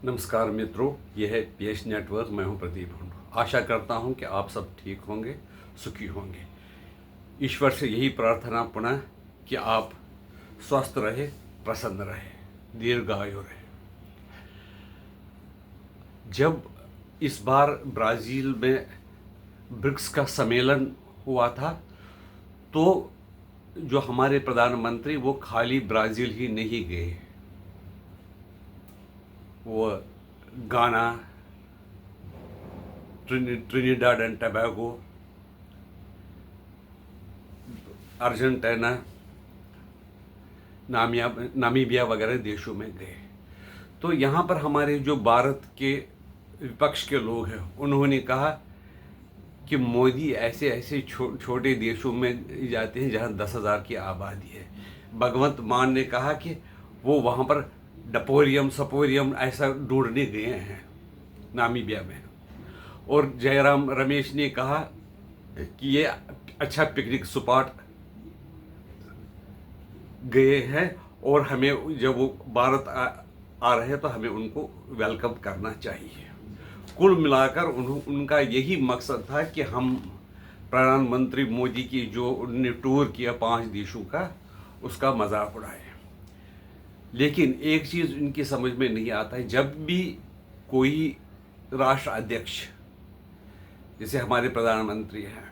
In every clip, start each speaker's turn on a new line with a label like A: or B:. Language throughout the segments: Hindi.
A: नमस्कार मित्रों, यह है पीएच नेटवर्क। मैं हूं प्रदीप हुंडू। आशा करता हूं कि आप सब ठीक होंगे, सुखी होंगे। ईश्वर से यही प्रार्थना पुनः कि आप स्वस्थ रहे, प्रसन्न रहे, दीर्घायु रहे। जब इस बार ब्राज़ील में ब्रिक्स का सम्मेलन हुआ था तो जो हमारे प्रधानमंत्री वो खाली ब्राज़ील ही नहीं गए, वो गाना, ट्रिनिडाड एंड टबैगो, अर्जेंटीना, नामीबिया वगैरह देशों में गए। तो यहाँ पर हमारे जो भारत के विपक्ष के लोग हैं उन्होंने कहा कि मोदी ऐसे ऐसे छोटे देशों में जाते हैं जहाँ 10,000 की आबादी है। भगवंत मान ने कहा कि वो वहाँ पर डपोरियम सपोरियम ऐसा ढूंढने गए हैं नामीबिया में। और जयराम रमेश ने कहा कि ये अच्छा पिकनिक स्पॉट गए हैं और हमें जब वो भारत आ रहे हैं तो हमें उनको वेलकम करना चाहिए। कुल मिलाकर उनका यही मकसद था कि हम प्रधानमंत्री मोदी की जो उन्होंने टूर किया 5 देशों का, उसका मजाक उड़ाए। लेकिन एक चीज़ इनकी समझ में नहीं आता है, जब भी कोई राष्ट्र अध्यक्ष जैसे हमारे प्रधानमंत्री हैं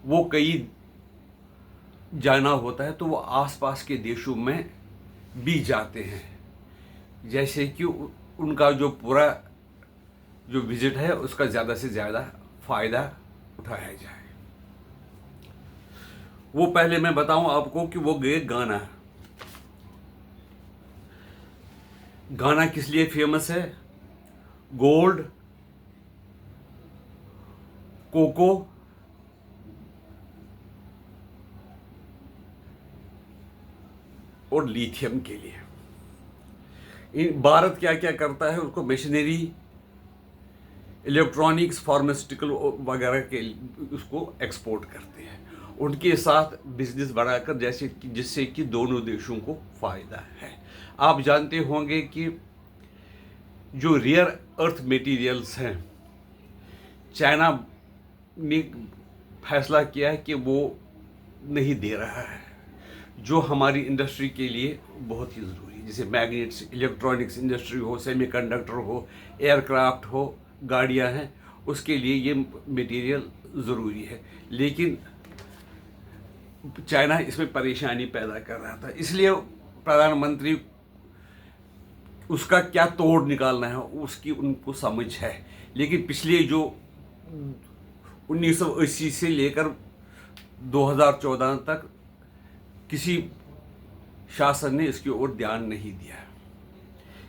A: वो कई जाना होता है तो वो आसपास के देशों में भी जाते हैं, जैसे कि उनका जो पूरा जो विजिट है उसका ज़्यादा से ज़्यादा फ़ायदा उठाया जाए। वो पहले मैं बताऊं आपको कि वो गए गाना। गाना किस लिए फेमस है? गोल्ड, कोको और लिथियम के लिए। भारत क्या क्या करता है, उसको मशीनरी, इलेक्ट्रॉनिक्स, फार्मास्यूटिकल वगैरह के उसको एक्सपोर्ट करते हैं। उनके साथ बिजनेस बढ़ाकर जिससे कि दोनों देशों को फ़ायदा है। आप जानते होंगे कि जो रेयर अर्थ मटेरियल्स हैं, चाइना ने फैसला किया है कि वो नहीं दे रहा है, जो हमारी इंडस्ट्री के लिए बहुत ही ज़रूरी है, जैसे मैग्नेट्स, इलेक्ट्रॉनिक्स इंडस्ट्री हो, सेमीकंडक्टर हो, एयरक्राफ्ट हो, गाड़ियां हैं, उसके लिए ये मटेरियल ज़रूरी है। लेकिन चाइना इसमें परेशानी पैदा कर रहा था, इसलिए प्रधानमंत्री उसका क्या तोड़ निकालना है उसकी उनको समझ है। लेकिन पिछले जो 1980 से लेकर 2014 तक किसी शासन ने इसकी ओर ध्यान नहीं दिया।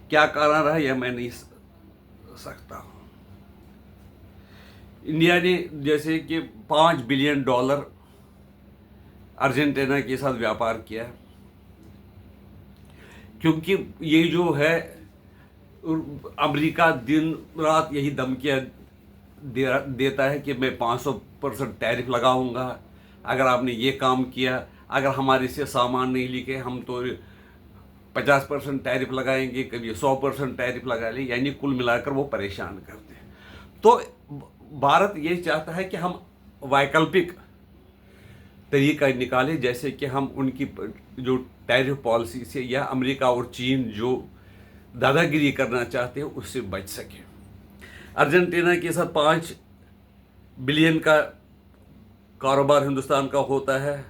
A: क्या कारण रहा यह मैं नहीं सकता हूँ। इंडिया ने जैसे कि $5 बिलियन अर्जेंटीना के साथ व्यापार किया, क्योंकि ये जो है अमेरिका दिन रात यही धमकियाँ देता है कि मैं 500% टैरिफ लगाऊंगा अगर आपने ये काम किया, अगर हमारे से सामान नहीं लिखे हम तो 50% टैरिफ लगाएंगे, कभी 100% टैरिफ लगा ले, यानी कुल मिलाकर वो परेशान करते हैं। तो भारत ये चाहता है कि हम वैकल्पिक तरीका निकाले, जैसे कि हम उनकी जो टैरिफ पॉलिसी से या अमेरिका और चीन जो दादागिरी करना चाहते हैं उससे बच सके। अर्जेंटीना के साथ 5 बिलियन का कारोबार हिंदुस्तान का होता है।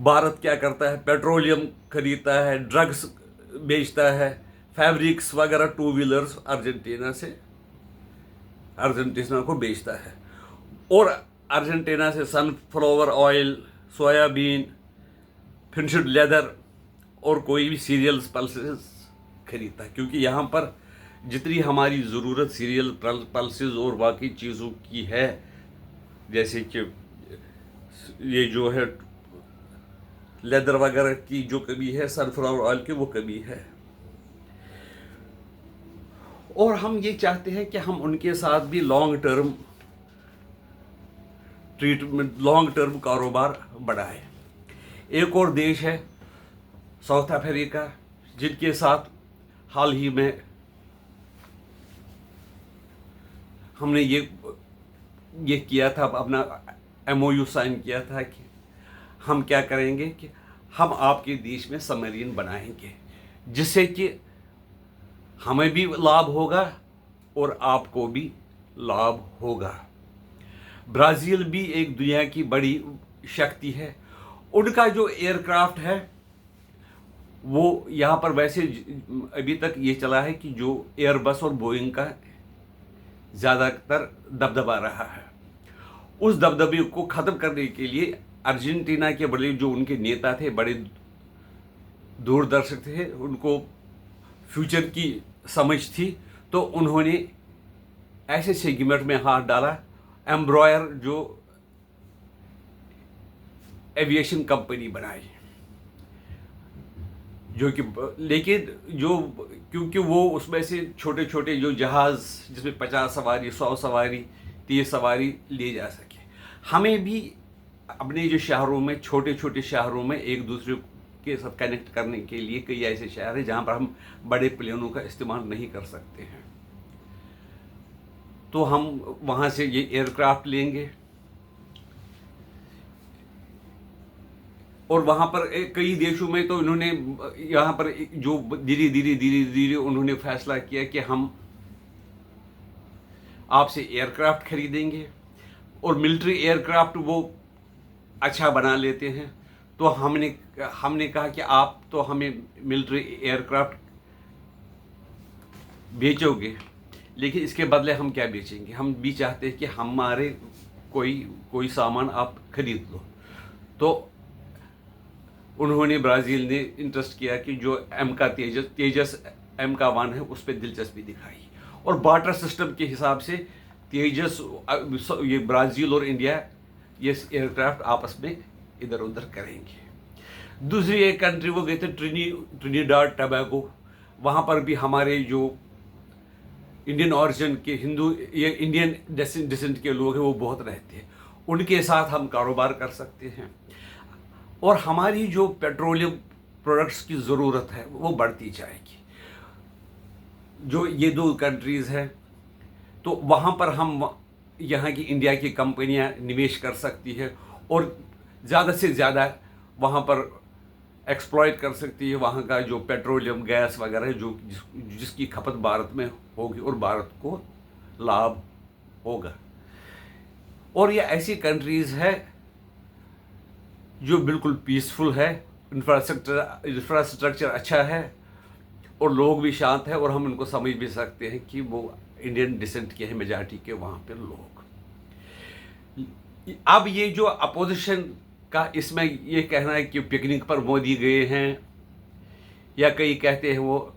A: भारत क्या करता है? पेट्रोलियम खरीदता है, ड्रग्स बेचता है, फैब्रिक्स वगैरह, 2 व्हीलर्स अर्जेंटीना को बेचता है। और अर्जेंटीना से sunflower oil, soybean, finished leather और कोई भी सीरियल्स पल्सेस खरीदता है, क्योंकि यहाँ पर जितनी हमारी ज़रूरत सीरियल पल्सेस और बाकी चीज़ों की है, जैसे कि ये जो है लेदर वगैरह की जो कमी है, सनफ्लावर ऑयल की वो कमी है। और हम ये चाहते हैं कि हम उनके साथ भी long term treatment, long term कारोबार बढ़ाए। एक और देश है साउथ अफ्रीका, जिनके साथ हाल ही में हमने ये किया था, अपना MOU साइन किया था कि हम क्या करेंगे कि हम आपके देश में सबमरीन बनाएंगे, जिससे कि हमें भी लाभ होगा और आपको भी लाभ होगा। ब्राज़ील भी एक दुनिया की बड़ी शक्ति है। उनका जो एयरक्राफ्ट है वो यहाँ पर वैसे अभी तक ये चला है कि जो एयरबस और बोइंग का ज़्यादातर दबदबा रहा है। उस दबदबे को ख़त्म करने के लिए अर्जेंटीना के बड़े जो उनके नेता थे, बड़े दूरदर्शक थे, उनको फ्यूचर की समझ थी, तो उन्होंने ऐसे सेगमेंट में हाथ डाला। एम्ब्रॉयर जो एविएशन कंपनी बनाई, जो कि लेकिन जो क्योंकि वो उसमें से छोटे छोटे जो जहाज़ जिसमें 50 सवारी, 100 सवारी, 30 सवारी ले जा सके, हमें भी अपने जो शहरों में, छोटे छोटे शहरों में एक दूसरे के साथ कनेक्ट करने के लिए कई ऐसे शहर हैं जहाँ पर हम बड़े प्लेनों का इस्तेमाल नहीं कर सकते हैं। तो हम वहाँ से ये एयरक्राफ्ट लेंगे और वहाँ पर कई देशों में तो इन्होंने यहाँ पर जो धीरे धीरे उन्होंने फैसला किया कि हम आपसे एयरक्राफ्ट खरीदेंगे और मिलिट्री एयरक्राफ्ट वो अच्छा बना लेते हैं। तो हमने कहा कि आप तो हमें मिलिट्री एयरक्राफ्ट बेचोगे, लेकिन इसके बदले हम क्या बेचेंगे? हम भी चाहते हैं कि हमारे कोई सामान आप खरीद लो। तो उन्होंने, ब्राज़ील ने इंटरेस्ट किया कि जो तेजस MK1 है उस पर दिलचस्पी दिखाई, और बार्टर सिस्टम के हिसाब से तेजस, ये ब्राज़ील और इंडिया ये एयरक्राफ्ट आपस में इधर उधर करेंगे। दूसरी एक कंट्री वो गए थे ट्रिनिडाड टोबैगो। वहाँ पर भी हमारे जो इंडियन ऑरिजिन के हिंदू, ये इंडियन डिसेंट के लोग हैं, वो बहुत रहते हैं। उनके साथ हम कारोबार कर सकते हैं और हमारी जो पेट्रोलियम प्रोडक्ट्स की ज़रूरत है वो बढ़ती जाएगी। जो ये दो कंट्रीज़ हैं, तो वहाँ पर हम यहाँ की इंडिया की कंपनियाँ निवेश कर सकती है और ज़्यादा से ज़्यादा वहाँ पर एक्सप्लॉइट कर सकती है वहाँ का जो पेट्रोलियम गैस वगैरह है, जिसकी खपत भारत में होगी और भारत को लाभ होगा। और ये ऐसी कंट्रीज़ है जो बिल्कुल पीसफुल है, इंफ्रास्ट्रक्चर अच्छा है और लोग भी शांत हैं, और हम उनको समझ भी सकते हैं कि वो इंडियन डिसेंट के हैं, मेजॉरिटी के वहाँ पे लोग। अब ये जो अपोजिशन का इसमें ये कहना है कि पिकनिक पर मोदी गए हैं, या कई कहते हैं वो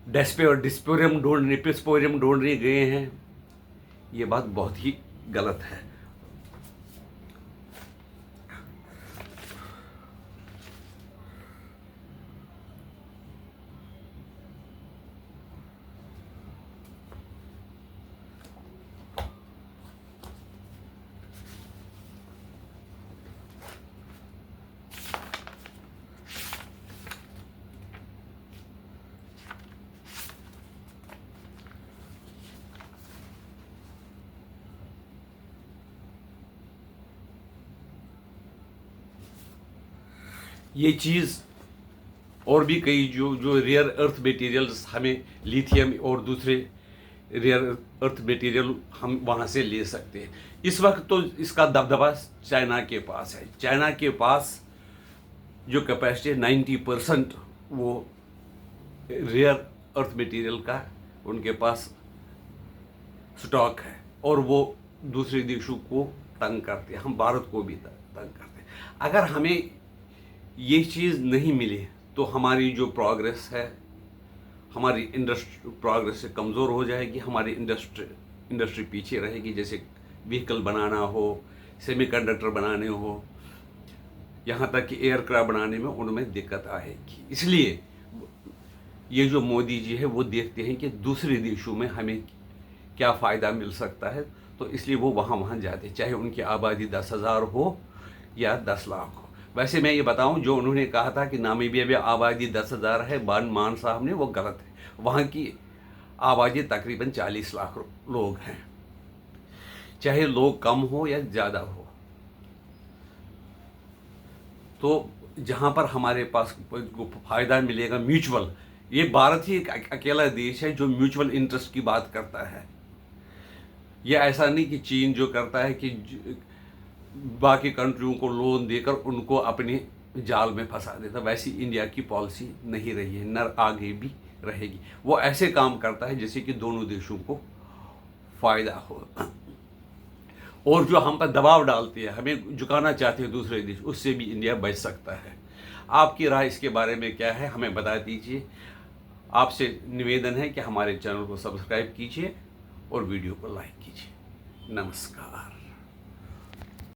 A: डिस्पोरियम ढूंढने गए हैं, ये बात बहुत ही गलत है। ये चीज़ और भी कई जो रेयर अर्थ मटेरियल्स हमें लिथियम और दूसरे रेयर अर्थ मटेरियल हम वहाँ से ले सकते हैं। इस वक्त तो इसका दबदबा चाइना के पास है। चाइना के पास जो कैपेसिटी है 90% वो रेयर अर्थ मटेरियल का उनके पास स्टॉक है, और वो दूसरे देशों को तंग करते हैं, हम भारत को भी तंग करते हैं। अगर हमें ये चीज़ नहीं मिले तो हमारी जो प्रोग्रेस है, हमारी इंडस्ट्री प्रोग्रेस से कमज़ोर हो जाएगी, हमारी इंडस्ट्री पीछे रहेगी। जैसे व्हीकल बनाना हो, सेमीकंडक्टर बनाने हो, यहाँ तक कि एयरक्राफ्ट बनाने में उनमें दिक्कत आएगी। इसलिए ये जो मोदी जी है वो देखते हैं कि दूसरे देशों में हमें क्या फ़ायदा मिल सकता है, तो इसलिए वो वहाँ जाते हैं, चाहे उनकी आबादी 10,000 हो या 10 लाख हो। वैसे मैं ये बताऊं, जो उन्होंने कहा था कि नामीबिया में आबादी 10,000 है, बान मान साहब ने, वो गलत है। वहाँ की आबादी तकरीबन 40 लाख लोग हैं, चाहे लोग कम हो या ज़्यादा हो। तो जहाँ पर हमारे पास फ़ायदा मिलेगा म्यूचुअल, ये भारत ही एक अकेला देश है जो म्यूचुअल इंटरेस्ट की बात करता है। ये ऐसा नहीं कि चीन जो करता है कि बाकी कंट्रियों को लोन देकर उनको अपने जाल में फंसा देता। वैसी इंडिया की पॉलिसी नहीं रही है, न आगे भी रहेगी। वो ऐसे काम करता है जैसे कि दोनों देशों को फ़ायदा हो, और जो हम पर दबाव डालती है, हमें झुकाना चाहते हैं दूसरे देश, उससे भी इंडिया बच सकता है। आपकी राय इसके बारे में क्या है, हमें बता दीजिए। आपसे निवेदन है कि हमारे चैनल को सब्सक्राइब कीजिए और वीडियो को लाइक कीजिए। नमस्कार।